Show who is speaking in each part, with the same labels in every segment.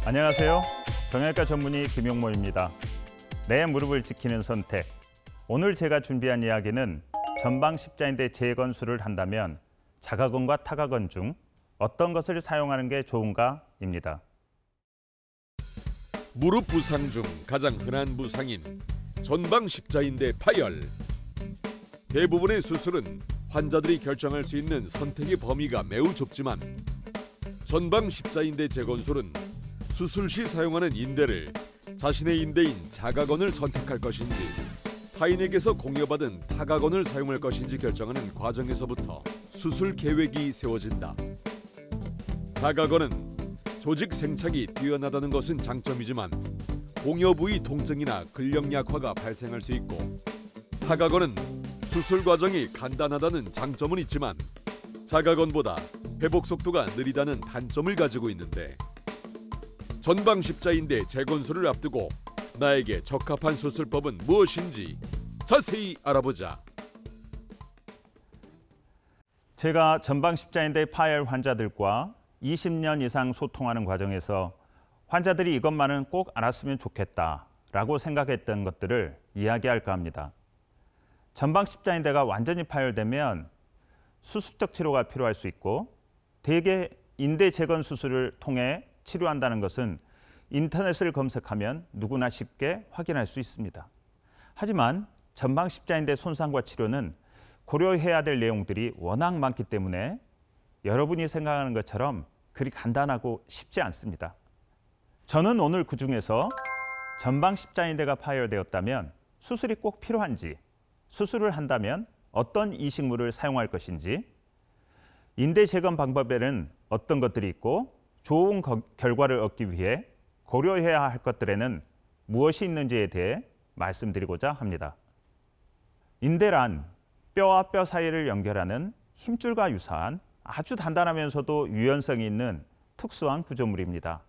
Speaker 1: 안녕하세요. 정형외과 전문의 김용모입니다. 내 무릎을 지키는 선택. 오늘 제가 준비한 이야기는 전방 십자인대 재건수를 한다면 자가건과 타가건 중 어떤 것을 사용하는 게 좋은가입니다.
Speaker 2: 무릎 부상 중 가장 흔한 부상인 전방 십자인대 파열. 대부분의 수술은 환자들이 결정할 수 있는 선택의 범위가 매우 좁지만 전방 십자인대 재건술은 수술 시 사용하는 인대를 자신의 인대인 자가건을 선택할 것인지 타인에게서 공여받은 타가건을 사용할 것인지 결정하는 과정에서부터 수술 계획이 세워진다. 자가건은 조직 생착이 뛰어나다는 것은 장점이지만 공여 부위 통증이나 근력 약화가 발생할 수 있고, 타가건은 수술 과정이 간단하다는 장점은 있지만 자가건보다 회복 속도가 느리다는 단점을 가지고 있는데, 전방 십자인대 재건술을 앞두고 나에게 적합한 수술법은 무엇인지 자세히 알아보자.
Speaker 1: 제가 전방 십자인대 파열 환자들과 20년 이상 소통하는 과정에서 환자들이 이것만은 꼭 알았으면 좋겠다라고 생각했던 것들을 이야기할까 합니다. 전방 십자인대가 완전히 파열되면 수술적 치료가 필요할 수 있고, 대개 인대 재건 수술을 통해 치료한다는 것은 인터넷을 검색하면 누구나 쉽게 확인할 수 있습니다. 하지만 전방 십자인대 손상과 치료는 고려해야 될 내용들이 워낙 많기 때문에 여러분이 생각하는 것처럼 그리 간단하고 쉽지 않습니다. 저는 오늘 그중에서 전방 십자인대가 파열되었다면 수술이 꼭 필요한지, 수술을 한다면 어떤 이식물을 사용할 것인지, 인대 재건 방법에는 어떤 것들이 있고 좋은 결과를 얻기 위해 고려해야 할 것들에는 무엇이 있는지에 대해 말씀드리고자 합니다. 인대란 뼈와 뼈 사이를 연결하는 힘줄과 유사한 아주 단단하면서도 유연성이 있는 특수한 구조물입니다.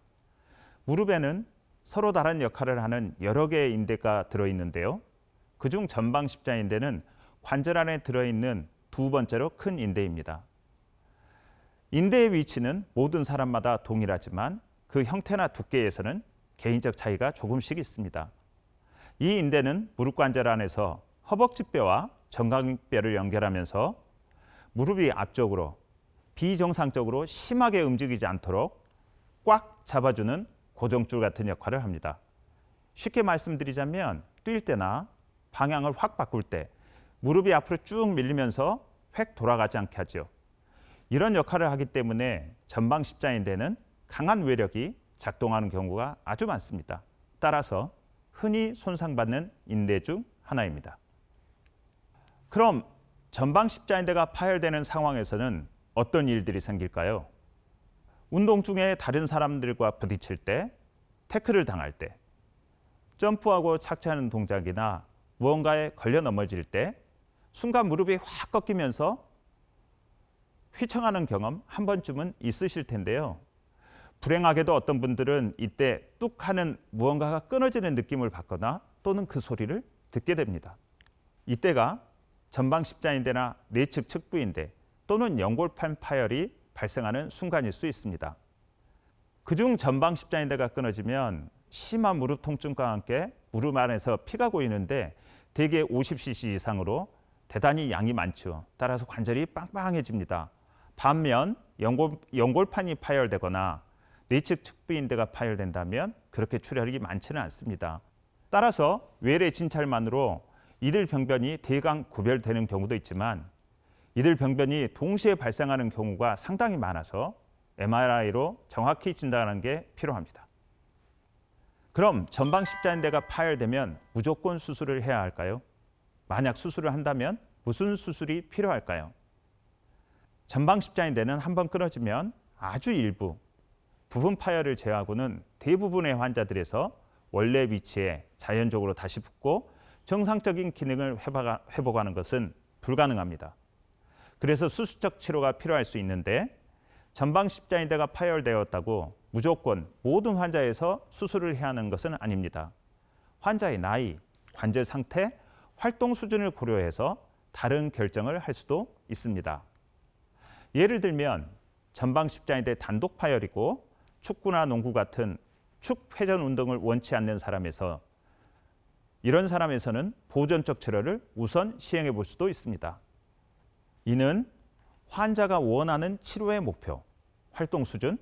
Speaker 1: 무릎에는 서로 다른 역할을 하는 여러 개의 인대가 들어있는데요. 그중 전방 십자인대는 관절 안에 들어있는 두 번째로 큰 인대입니다. 인대의 위치는 모든 사람마다 동일하지만 그 형태나 두께에서는 개인적 차이가 조금씩 있습니다. 이 인대는 무릎 관절 안에서 허벅지뼈와 정강이뼈를 연결하면서 무릎이 앞쪽으로 비정상적으로 심하게 움직이지 않도록 꽉 잡아주는 고정줄 같은 역할을 합니다. 쉽게 말씀드리자면 뛸 때나 방향을 확 바꿀 때 무릎이 앞으로 쭉 밀리면서 획 돌아가지 않게 하죠. 이런 역할을 하기 때문에 전방 십자인대는 강한 외력이 작동하는 경우가 아주 많습니다. 따라서 흔히 손상받는 인대 중 하나입니다. 그럼 전방 십자인대가 파열되는 상황에서는 어떤 일들이 생길까요? 운동 중에 다른 사람들과 부딪힐 때, 태클을 당할 때, 점프하고 착지하는 동작이나 무언가에 걸려 넘어질 때 순간 무릎이 확 꺾이면서 휘청하는 경험 한 번쯤은 있으실 텐데요. 불행하게도 어떤 분들은 이때 뚝 하는 무언가가 끊어지는 느낌을 받거나 또는 그 소리를 듣게 됩니다. 이때가 전방 십자인대나 내측 측부인대 또는 연골판 파열이 발생하는 순간일 수 있습니다. 그중 전방 십자인대가 끊어지면 심한 무릎 통증과 함께 무릎 안에서 피가 고이는데 대개 50cc 이상으로 대단히 양이 많죠. 따라서 관절이 빵빵해집니다. 반면 연골판이 파열되거나 내측 측부인대가 파열된다면 그렇게 출혈이 많지는 않습니다. 따라서 외래 진찰만으로 이들 병변이 대강 구별되는 경우도 있지만 이들 병변이 동시에 발생하는 경우가 상당히 많아서 MRI로 정확히 진단하는 게 필요합니다. 그럼 전방 십자인대가 파열되면 무조건 수술을 해야 할까요? 만약 수술을 한다면 무슨 수술이 필요할까요? 전방 십자인대는 한번 끊어지면 아주 일부, 부분 파열을 제외하고는 대부분의 환자들에서 원래 위치에 자연적으로 다시 붙고 정상적인 기능을 회복하는 것은 불가능합니다. 그래서 수술적 치료가 필요할 수 있는데 전방 십자인대가 파열되었다고 무조건 모든 환자에서 수술을 해야 하는 것은 아닙니다. 환자의 나이, 관절 상태, 활동 수준을 고려해서 다른 결정을 할 수도 있습니다. 예를 들면 전방 십자인대 단독 파열이고 축구나 농구 같은 축 회전 운동을 원치 않는 사람에서 이런 사람에서는 보존적 치료를 우선 시행해 볼 수도 있습니다. 이는 환자가 원하는 치료의 목표, 활동 수준,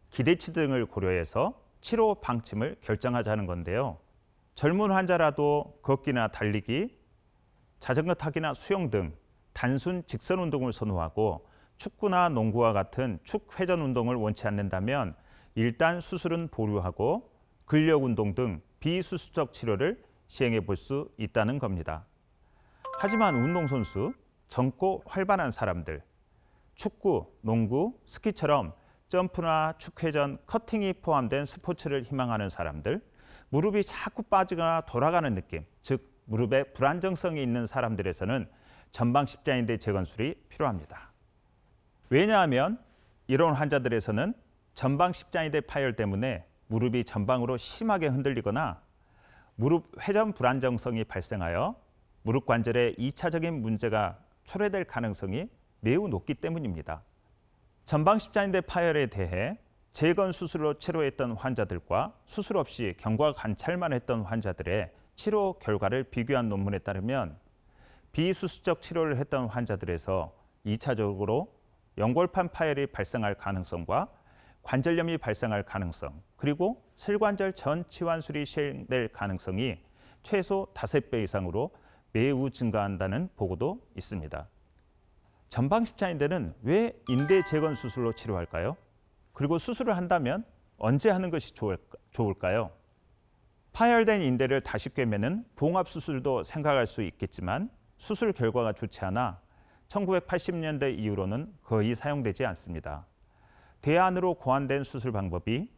Speaker 1: 기대치 등을 고려해서 치료 방침을 결정하자는 건데요. 젊은 환자라도 걷기나 달리기, 자전거 타기나 수영 등 단순 직선 운동을 선호하고 축구나 농구와 같은 축 회전 운동을 원치 않는다면 일단 수술은 보류하고 근력 운동 등 비수술적 치료를 시행해 볼 수 있다는 겁니다. 하지만 운동선수, 젊고 활발한 사람들, 축구, 농구, 스키처럼 점프나 축회전, 커팅이 포함된 스포츠를 희망하는 사람들, 무릎이 자꾸 빠지거나 돌아가는 느낌, 즉 무릎에 불안정성이 있는 사람들에서는 전방 십자인대 재건술이 필요합니다. 왜냐하면 이런 환자들에서는 전방 십자인대 파열 때문에 무릎이 전방으로 심하게 흔들리거나 무릎 회전 불안정성이 발생하여 무릎 관절에 2차적인 문제가 초래될 가능성이 매우 높기 때문입니다. 전방 십자인대 파열에 대해 재건 수술로 치료했던 환자들과 수술 없이 경과 관찰만 했던 환자들의 치료 결과를 비교한 논문에 따르면 비수술적 치료를 했던 환자들에서 2차적으로 연골판 파열이 발생할 가능성과 관절염이 발생할 가능성, 그리고 슬관절 전 치환술이 시행될 가능성이 최소 5배 이상으로 매우 증가한다는 보고도 있습니다. 전방 십자인대는 왜 인대 재건 수술로 치료할까요? 그리고 수술을 한다면 언제 하는 것이 좋을까요? 파열된 인대를 다시 꿰매는 봉합 수술도 생각할 수 있겠지만 수술 결과가 좋지 않아 1980년대 이후로는 거의 사용되지 않습니다. 대안으로 고안된 수술 방법이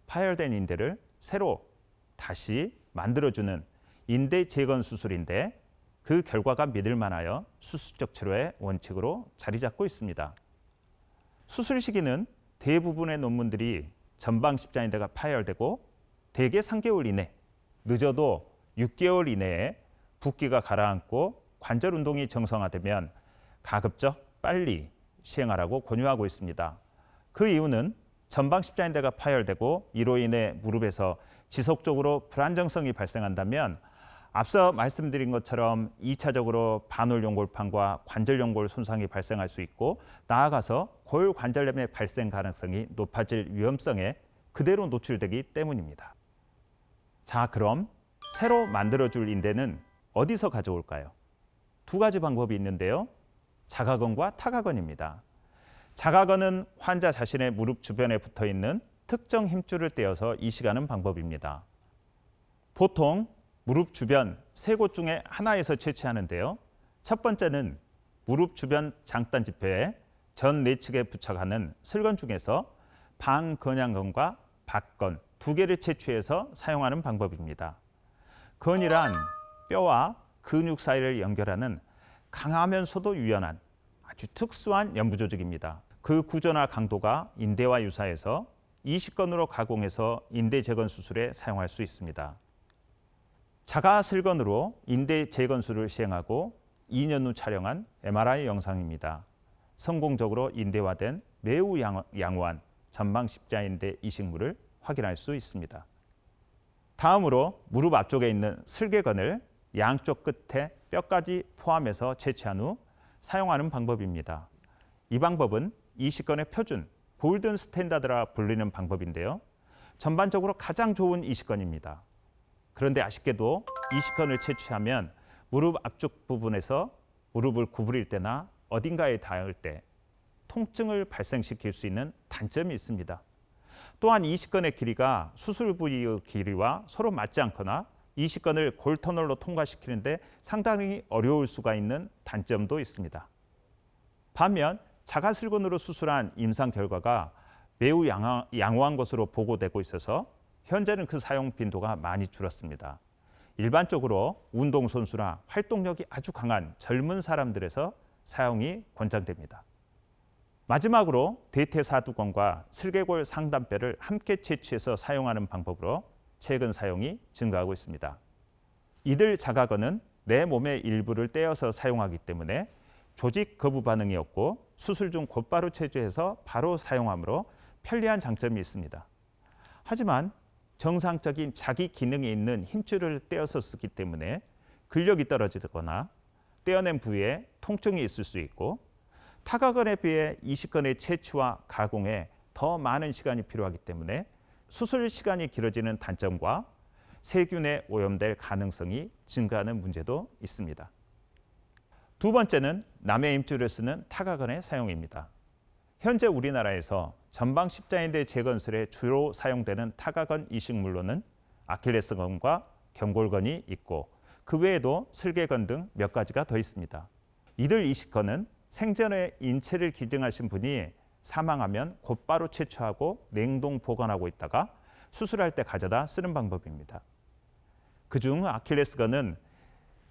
Speaker 1: 파열된 인대를 새로 다시 만들어주는 인대 재건 수술인데 그 결과가 믿을 만하여 수술적 치료의 원칙으로 자리 잡고 있습니다. 수술 시기는 대부분의 논문들이 전방 십자인대가 파열되고 대개 3개월 이내, 늦어도 6개월 이내에 붓기가 가라앉고 관절 운동이 정상화되면 가급적 빨리 시행하라고 권유하고 있습니다. 그 이유는 전방 십자인대가 파열되고 이로 인해 무릎에서 지속적으로 불안정성이 발생한다면 앞서 말씀드린 것처럼 2차적으로 반월연골판과 관절연골 손상이 발생할 수 있고 나아가서 골관절염의 발생 가능성이 높아질 위험성에 그대로 노출되기 때문입니다. 자, 그럼 새로 만들어줄 인대는 어디서 가져올까요? 두 가지 방법이 있는데요. 자가건과 타가건입니다. 자가건은 환자 자신의 무릎 주변에 붙어있는 특정 힘줄을 떼어서 이식하는 방법입니다. 보통 무릎 주변 3곳 중에 하나에서 채취하는데요. 첫 번째는 무릎 주변 장단 지표에 전 내측에 부착하는 슬건 중에서 방건양건과 박건 2개를 채취해서 사용하는 방법입니다. 건이란 뼈와 근육 사이를 연결하는 강하면서도 유연한 아주 특수한 연부 조직입니다. 그 구조나 강도가 인대와 유사해서 이식건으로 가공해서 인대 재건 수술에 사용할 수 있습니다. 자가 슬건으로 인대 재건술을 시행하고 2년 후 촬영한 MRI 영상입니다. 성공적으로 인대화된 매우 양호한 전방 십자인대 이식물을 확인할 수 있습니다. 다음으로 무릎 앞쪽에 있는 슬개건을 양쪽 끝에 뼈까지 포함해서 채취한 후 사용하는 방법입니다. 이 방법은 이식건의 표준, 골든 스탠다드라 불리는 방법인데요. 전반적으로 가장 좋은 이식건입니다. 그런데 아쉽게도 이식건을 채취하면 무릎 앞쪽 부분에서 무릎을 구부릴 때나 어딘가에 닿을 때 통증을 발생시킬 수 있는 단점이 있습니다. 또한 이식건의 길이가 수술 부위의 길이와 서로 맞지 않거나 이식건을 골터널로 통과시키는데 상당히 어려울 수가 있는 단점도 있습니다. 반면 자가슬건으로 수술한 임상 결과가 매우 양호한 것으로 보고되고 있어서 현재는 그 사용 빈도가 많이 줄었습니다. 일반적으로 운동선수나 활동력이 아주 강한 젊은 사람들에서 사용이 권장됩니다. 마지막으로 대퇴사두건과 슬개골 상단뼈를 함께 채취해서 사용하는 방법으로 최근 사용이 증가하고 있습니다. 이들 자가건은 내 몸의 일부를 떼어서 사용하기 때문에 조직 거부 반응이 없고 수술 중 곧바로 채취해서 바로 사용하므로 편리한 장점이 있습니다. 하지만 정상적인 자기 기능에 있는 힘줄을 떼어서 쓰기 때문에 근력이 떨어지거나 떼어낸 부위에 통증이 있을 수 있고, 타각건에 비해 이식건의 채취와 가공에 더 많은 시간이 필요하기 때문에 수술 시간이 길어지는 단점과 세균에 오염될 가능성이 증가하는 문제도 있습니다. 두 번째는 남의 힘줄을 쓰는 타각건의 사용입니다. 현재 우리나라에서 전방 십자인대 재건술에 주로 사용되는 타각건 이식물로는 아킬레스건과 경골건이 있고, 그 외에도 슬개건 등 몇 가지가 더 있습니다. 이들 이식건은 생전에 인체를 기증하신 분이 사망하면 곧바로 채취하고 냉동 보관하고 있다가 수술할 때 가져다 쓰는 방법입니다. 그중 아킬레스건은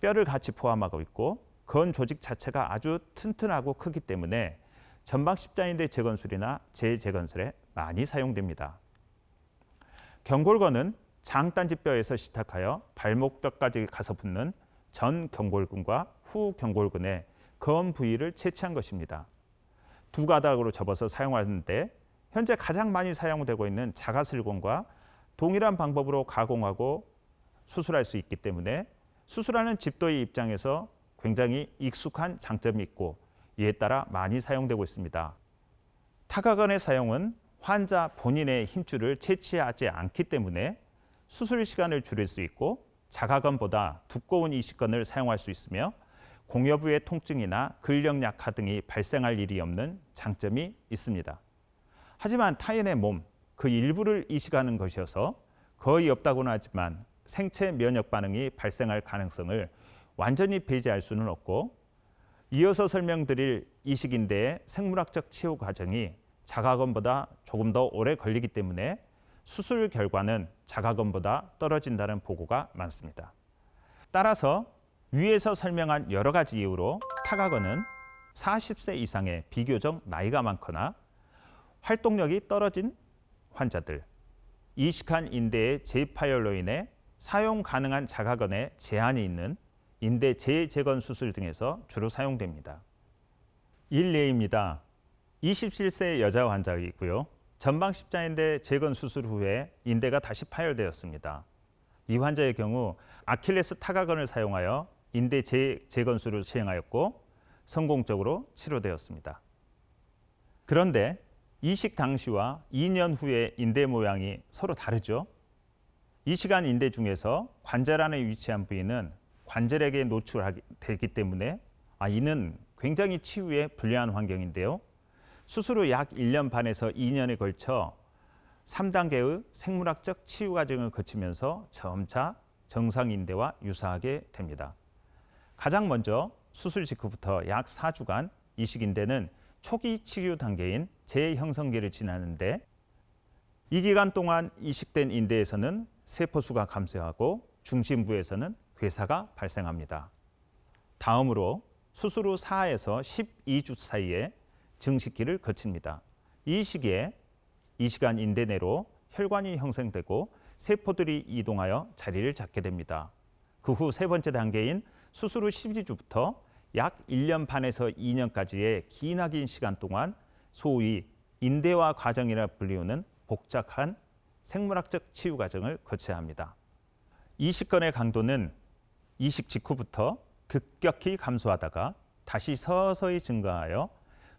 Speaker 1: 뼈를 같이 포함하고 있고 건 조직 자체가 아주 튼튼하고 크기 때문에 전방 십자인대 재건술이나 재재건술에 많이 사용됩니다. 경골건은 장딴지뼈에서 시작하여 발목뼈까지 가서 붙는 전 경골근과 후 경골근의 건 부위를 채취한 것입니다. 두 가닥으로 접어서 사용하는데 현재 가장 많이 사용되고 있는 자가슬건과 동일한 방법으로 가공하고 수술할 수 있기 때문에 수술하는 집도의 입장에서 굉장히 익숙한 장점이 있고, 이에 따라 많이 사용되고 있습니다. 타각건의 사용은 환자 본인의 힘줄을 채취하지 않기 때문에 수술 시간을 줄일 수 있고, 자가건보다 두꺼운 이식건을 사용할 수 있으며 공여부의 통증이나 근력 약화 등이 발생할 일이 없는 장점이 있습니다. 하지만 타인의 몸, 그 일부를 이식하는 것이어서 거의 없다고는 하지만 생체 면역 반응이 발생할 가능성을 완전히 배제할 수는 없고, 이어서 설명드릴 이식인대의 생물학적 치유 과정이 자가건보다 조금 더 오래 걸리기 때문에 수술 결과는 자가건보다 떨어진다는 보고가 많습니다. 따라서 위에서 설명한 여러 가지 이유로 타각건은 40세 이상의 비교적 나이가 많거나 활동력이 떨어진 환자들, 이식한 인대의 재파열로 인해 사용 가능한 자가건에 제한이 있는 인대 재재건 수술 등에서 주로 사용됩니다. 일례입니다. 27세 여자 환자이고요. 전방 십자인대 재건 수술 후에 인대가 다시 파열되었습니다. 이 환자의 경우 아킬레스 타각건을 사용하여 인대 재건술을 시행하였고 성공적으로 치료되었습니다. 그런데 이식 당시와 2년 후의 인대 모양이 서로 다르죠. 이식한 인대 중에서 관절 안에 위치한 부위는 관절에게 노출되기 때문에 이는 굉장히 치유에 불리한 환경인데요. 수술 후 약 1년 반에서 2년에 걸쳐 3단계의 생물학적 치유 과정을 거치면서 점차 정상 인대와 유사하게 됩니다. 가장 먼저 수술 직후부터 약 4주간 이식 인대는 초기 치유 단계인 재형성기를 지나는데, 이 기간 동안 이식된 인대에서는 세포수가 감소하고 중심부에서는 괴사가 발생합니다. 다음으로 수술 후 4에서 12주 사이에 증식기를 거칩니다. 이 시기에 이식한 인대 내로 혈관이 형성되고 세포들이 이동하여 자리를 잡게 됩니다. 그 후 세 번째 단계인 수술 후 12주부터 약 1년 반에서 2년까지의 기나긴 시간 동안 소위 인대화 과정이라 불리우는 복잡한 생물학적 치유 과정을 거쳐야 합니다. 이식건의 강도는 이식 직후부터 급격히 감소하다가 다시 서서히 증가하여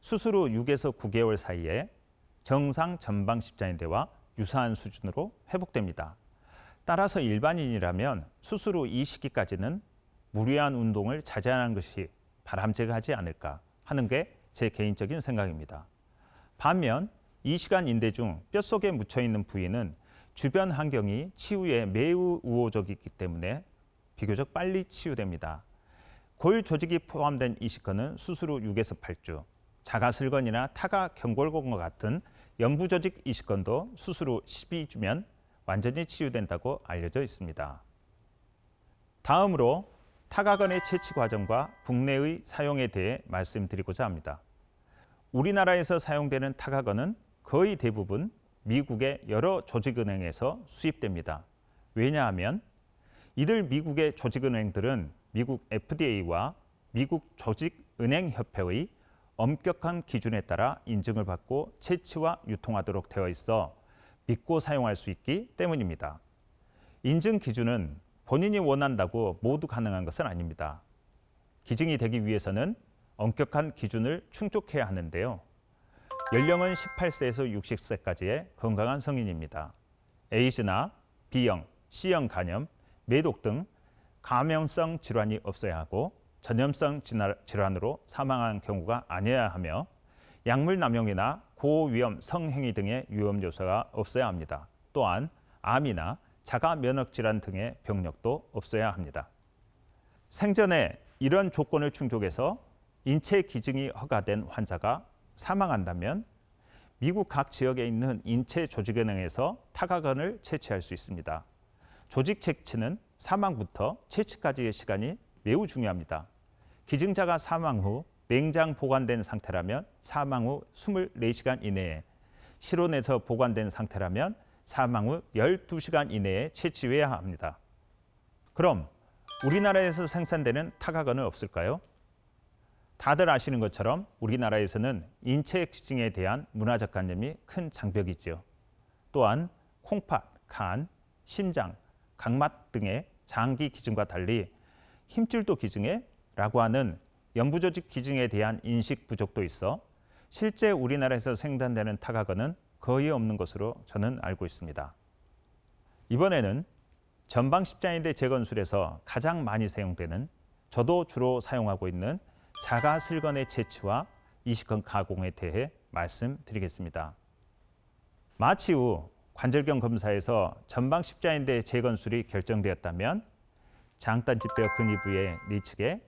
Speaker 1: 수술 후 6에서 9개월 사이에 정상 전방 십자인대와 유사한 수준으로 회복됩니다. 따라서 일반인이라면 수술 후 이 시기까지는 무리한 운동을 자제하는 것이 바람직하지 않을까 하는 게 제 개인적인 생각입니다. 반면 이식한 인대 중 뼛속에 묻혀있는 부위는 주변 환경이 치유에 매우 우호적이기 때문에 비교적 빨리 치유됩니다. 골 조직이 포함된 이식건은 수술 후 6에서 8주, 자가슬건이나 타가 경골건과 같은 연부 조직 이식건도 수술 후 12주면 완전히 치유된다고 알려져 있습니다. 다음으로 타각건의 채취 과정과 국내의 사용에 대해 말씀드리고자 합니다. 우리나라에서 사용되는 타각건은 거의 대부분 미국의 여러 조직은행에서 수입됩니다. 왜냐하면 이들 미국의 조직은행들은 미국 FDA와 미국 조직은행협회의 엄격한 기준에 따라 인증을 받고 채취와 유통하도록 되어 있어 믿고 사용할 수 있기 때문입니다. 인증 기준은 본인이 원한다고 모두 가능한 것은 아닙니다. 기증이 되기 위해서는 엄격한 기준을 충족해야 하는데요. 연령은 18세에서 60세까지의 건강한 성인입니다. 에이즈나 B형, C형 간염, 매독 등 감염성 질환이 없어야 하고 전염성 질환으로 사망한 경우가 아니어야 하며 약물 남용이나 고위험 성행위 등의 위험 요소가 없어야 합니다. 또한 암이나 자가 면역 질환 등의 병력도 없어야 합니다. 생전에 이런 조건을 충족해서 인체 기증이 허가된 환자가 사망한다면 미국 각 지역에 있는 인체 조직은행에서 타가건을 채취할 수 있습니다. 조직 채취는 사망부터 채취까지의 시간이 매우 중요합니다. 기증자가 사망 후 냉장 보관된 상태라면 사망 후 24시간 이내에, 실온에서 보관된 상태라면 사망 후 12시간 이내에 채취해야 합니다. 그럼 우리나라에서 생산되는 타가건은 없을까요? 다들 아시는 것처럼 우리나라에서는 인체 기증에 대한 문화적 관념이 큰 장벽이지요. 또한 콩팥, 간, 심장, 각막 등의 장기 기증과 달리 힘줄도 기증해 라고 하는 연부조직 기증에 대한 인식 부족도 있어 실제 우리나라에서 생산되는 타가건은 거의 없는 것으로 저는 알고 있습니다. 이번에는 전방십자인대 재건술에서 가장 많이 사용되는, 저도 주로 사용하고 있는 자가슬건의 채취와 이식건 가공에 대해 말씀드리겠습니다. 마취 후 관절경 검사에서 전방십자인대 재건술이 결정되었다면 장딴지뼈 근위부의 내측에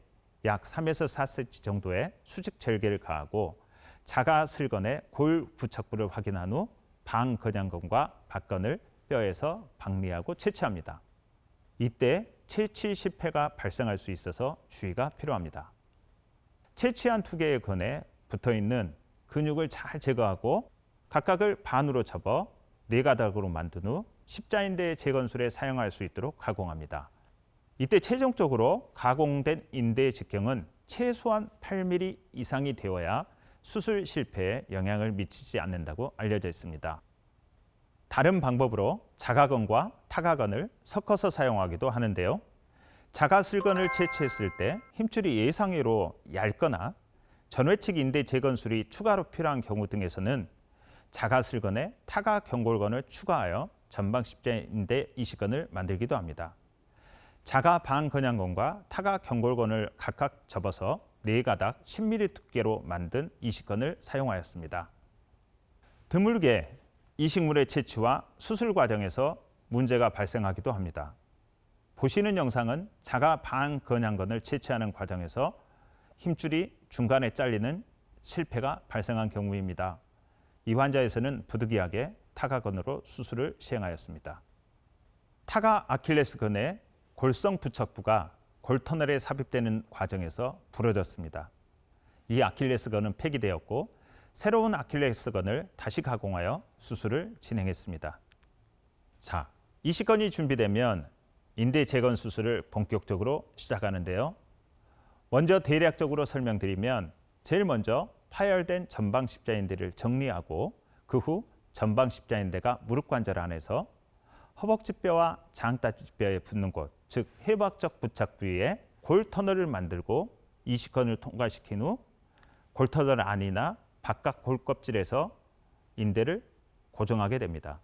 Speaker 1: 약 3에서 4cm 정도의 수직 절개를 가하고 자가슬건의 골 부착부를 확인한 후 방건양건과 박건을 뼈에서 박리하고 채취합니다. 이때 채취 실패가 발생할 수 있어서 주의가 필요합니다. 채취한 두 개의 건에 붙어있는 근육을 잘 제거하고 각각을 반으로 접어 4가닥으로 만든 후 십자인대 재건술에 사용할 수 있도록 가공합니다. 이때 최종적으로 가공된 인대의 직경은 최소한 8mm 이상이 되어야 수술 실패에 영향을 미치지 않는다고 알려져 있습니다. 다른 방법으로 자가건과 타가건을 섞어서 사용하기도 하는데요. 자가슬건을 채취했을 때 힘줄이 예상외로 얇거나 전회측 인대 재건술이 추가로 필요한 경우 등에서는 자가슬건에 타가경골건을 추가하여 전방십자인대 이식건을 만들기도 합니다. 자가방건양건과 타가경골건을 각각 접어서 4가닥 10mm 두께로 만든 이식건을 사용하였습니다. 드물게 이식물의 채취와 수술 과정에서 문제가 발생하기도 합니다. 보시는 영상은 자가방건양건을 채취하는 과정에서 힘줄이 중간에 잘리는 실패가 발생한 경우입니다. 이 환자에서는 부득이하게 타가건으로 수술을 시행하였습니다. 타가 아킬레스건의 골성 부착부가 골터널에 삽입되는 과정에서 부러졌습니다. 이 아킬레스건은 폐기되었고 새로운 아킬레스건을 다시 가공하여 수술을 진행했습니다. 자, 이식건이 준비되면 인대 재건 수술을 본격적으로 시작하는데요. 먼저 대략적으로 설명드리면 제일 먼저 파열된 전방십자인대를 정리하고 그 후 전방십자인대가 무릎관절 안에서 허벅지뼈와 장따지뼈에 붙는 곳, 즉 해부학적 부착 부위에 골터널을 만들고 이식건을 통과시킨 후 골터널 안이나 바깥 골껍질에서 인대를 고정하게 됩니다.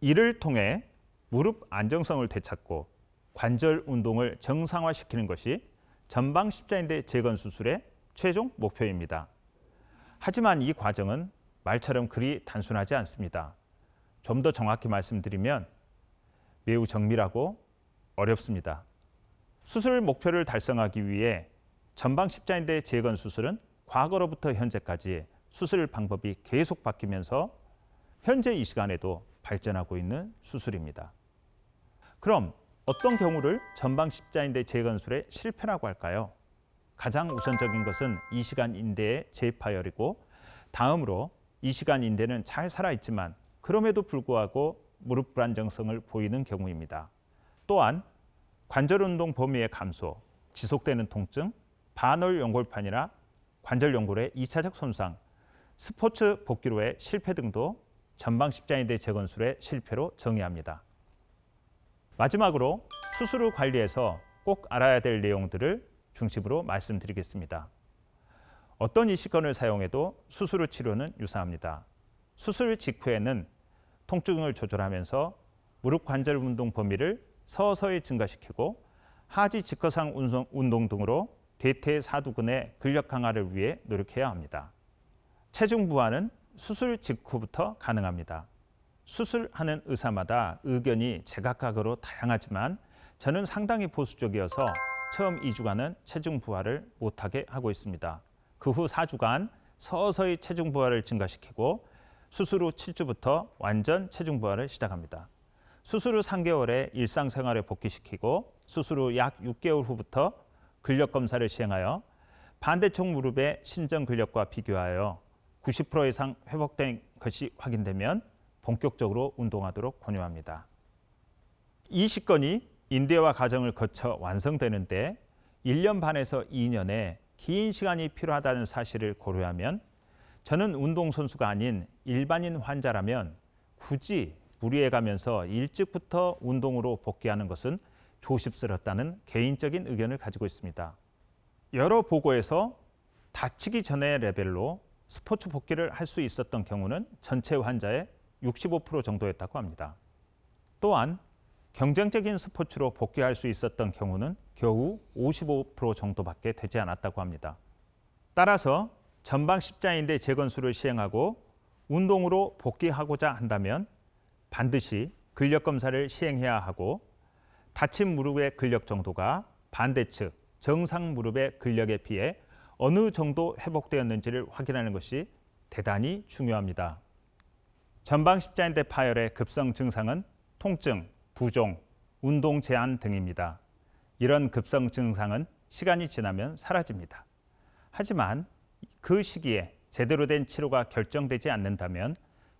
Speaker 1: 이를 통해 무릎 안정성을 되찾고 관절 운동을 정상화시키는 것이 전방십자인대 재건 수술의 최종 목표입니다. 하지만 이 과정은 말처럼 그리 단순하지 않습니다. 좀 더 정확히 말씀드리면 매우 정밀하고 어렵습니다. 수술 목표를 달성하기 위해 전방십자인대 재건 수술은 과거로부터 현재까지 수술 방법이 계속 바뀌면서 현재 이 시간에도 발전하고 있는 수술입니다. 그럼 어떤 경우를 전방십자인대 재건술의 실패라고 할까요? 가장 우선적인 것은 이시간 인대의 재파열이고 다음으로 이시간 인대는 잘 살아있지만 그럼에도 불구하고 무릎 불안정성을 보이는 경우입니다. 또한 관절 운동 범위의 감소, 지속되는 통증, 반월 연골판이나 관절 연골의 2차적 손상, 스포츠 복귀로의 실패 등도 전방 십자인대 재건술의 실패로 정의합니다. 마지막으로 수술 후 관리에서 꼭 알아야 될 내용들을 중심으로 말씀드리겠습니다. 어떤 이식건을 사용해도 수술 후 치료는 유사합니다. 수술 직후에는 통증을 조절하면서 무릎 관절 운동 범위를 서서히 증가시키고 하지 직거상 운동 등으로 대퇴사두근의 근력 강화를 위해 노력해야 합니다. 체중 부하는 수술 직후부터 가능합니다. 수술하는 의사마다 의견이 제각각으로 다양하지만 저는 상당히 보수적이어서 처음 2주간은 체중 부하를 못하게 하고 있습니다. 그 후 4주간 서서히 체중 부하를 증가시키고 수술 후 7주부터 완전 체중 부하를 시작합니다. 수술 후 3개월에 일상생활에 복귀시키고 수술 후 약 6개월 후부터 근력 검사를 시행하여 반대쪽 무릎의 신전 근력과 비교하여 90% 이상 회복된 것이 확인되면 본격적으로 운동하도록 권유합니다. 이 식건이 인대와 과정을 거쳐 완성되는데 1년 반에서 2년의 긴 시간이 필요하다는 사실을 고려하면 저는 운동선수가 아닌 일반인 환자라면 굳이 무리해가면서 일찍부터 운동으로 복귀하는 것은 조심스럽다는 개인적인 의견을 가지고 있습니다. 여러 보고에서 다치기 전의 레벨로 스포츠 복귀를 할 수 있었던 경우는 전체 환자의 65% 정도였다고 합니다. 또한 경쟁적인 스포츠로 복귀할 수 있었던 경우는 겨우 55% 정도밖에 되지 않았다고 합니다. 따라서 전방 십자인대 재건술을 시행하고 운동으로 복귀하고자 한다면 반드시 근력 검사를 시행해야 하고 다친 무릎의 근력 정도가 반대측 정상 무릎의 근력에 비해 어느 정도 회복되었는지를 확인하는 것이 대단히 중요합니다. 전방 십자인대 파열의 급성 증상은 통증, 부종, 운동 제한 등입니다. 이런 급성 증상은 시간이 지나면 사라집니다. 하지만 그 시기에 제대로 된 치료가 결정되지 않는다면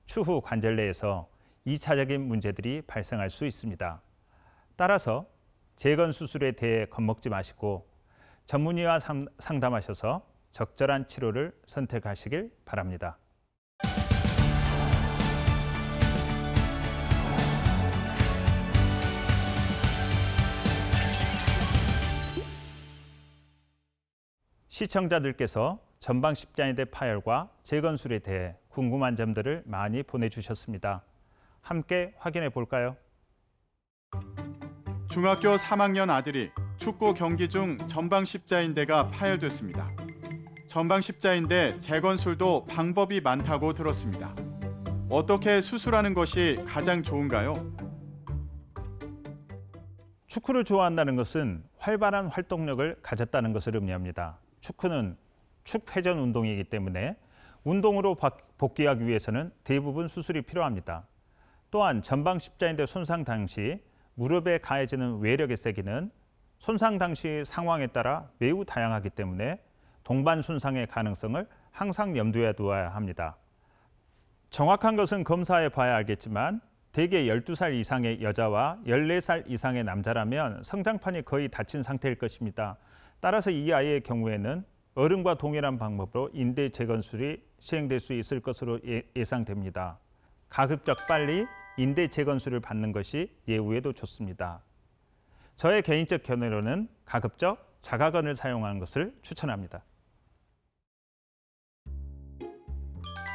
Speaker 1: 추후 관절 내에서 2차적인 문제들이 발생할 수 있습니다. 따라서 재건 수술에 대해 겁먹지 마시고 전문의와 상담하셔서 적절한 치료를 선택하시길 바랍니다. 시청자들께서 전방 십자인대 파열과 재건술에 대해 궁금한 점들을 많이 보내주셨습니다. 함께 확인해 볼까요?
Speaker 3: 중학교 3학년 아들이 축구 경기 중 전방 십자인대가 파열됐습니다. 전방 십자인대 재건술도 방법이 많다고 들었습니다. 어떻게 수술하는 것이 가장 좋은가요?
Speaker 1: 축구를 좋아한다는 것은 활발한 활동력을 가졌다는 것을 의미합니다. 축구는 축회전 운동이기 때문에 운동으로 복귀하기 위해서는 대부분 수술이 필요합니다. 또한 전방 십자인대 손상 당시 무릎에 가해지는 외력의 세기는 손상 당시 상황에 따라 매우 다양하기 때문에 동반 손상의 가능성을 항상 염두에 두어야 합니다. 정확한 것은 검사해 봐야 알겠지만 대개 12살 이상의 여자와 14살 이상의 남자라면 성장판이 거의 닫힌 상태일 것입니다. 따라서 이 아이의 경우에는 어른과 동일한 방법으로 인대 재건술이 시행될 수 있을 것으로 예상됩니다. 가급적 빨리 인대 재건술을 받는 것이 예후에도 좋습니다. 저의 개인적 견해로는 가급적 자가건을 사용하는 것을 추천합니다.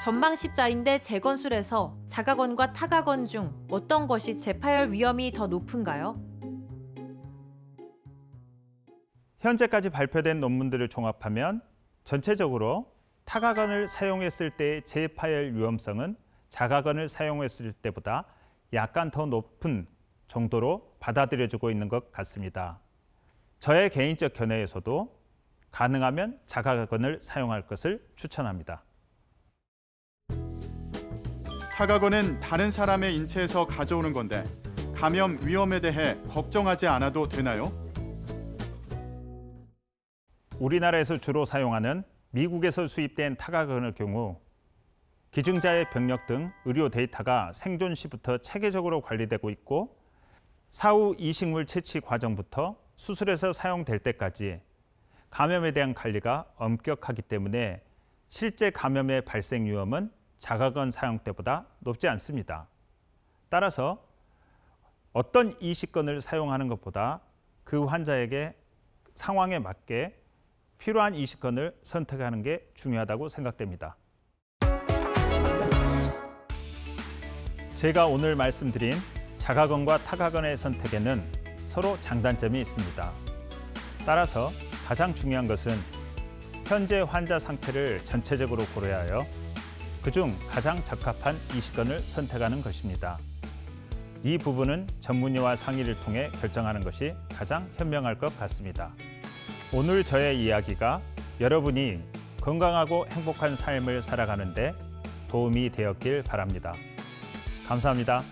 Speaker 4: 전방 십자인대 재건술에서 자가건과 타가건 중 어떤 것이 재파열 위험이 더 높은가요?
Speaker 1: 현재까지 발표된 논문들을 종합하면 전체적으로 타가건을 사용했을 때의 재파열 위험성은 자가건을 사용했을 때보다 약간 더 높은 정도로 받아들여지고 있는 것 같습니다. 저의 개인적 견해에서도 가능하면 자가건을 사용할 것을 추천합니다.
Speaker 3: 타가건은 다른 사람의 인체에서 가져오는 건데 감염 위험에 대해 걱정하지 않아도 되나요?
Speaker 1: 우리나라에서 주로 사용하는 미국에서 수입된 타가건의 경우 기증자의 병력 등 의료 데이터가 생존 시부터 체계적으로 관리되고 있고 사후 이식물 채취 과정부터 수술에서 사용될 때까지 감염에 대한 관리가 엄격하기 때문에 실제 감염의 발생 위험은 자가건 사용 때보다 높지 않습니다. 따라서 어떤 이식건을 사용하는 것보다 그 환자에게 상황에 맞게 필요한 이식건을 선택하는 게 중요하다고 생각됩니다. 제가 오늘 말씀드린 자가건과 타가건의 선택에는 서로 장단점이 있습니다. 따라서 가장 중요한 것은 현재 환자 상태를 전체적으로 고려하여 그중 가장 적합한 이식건을 선택하는 것입니다. 이 부분은 전문의와 상의를 통해 결정하는 것이 가장 현명할 것 같습니다. 오늘 저의 이야기가 여러분이 건강하고 행복한 삶을 살아가는 데 도움이 되었길 바랍니다. 감사합니다.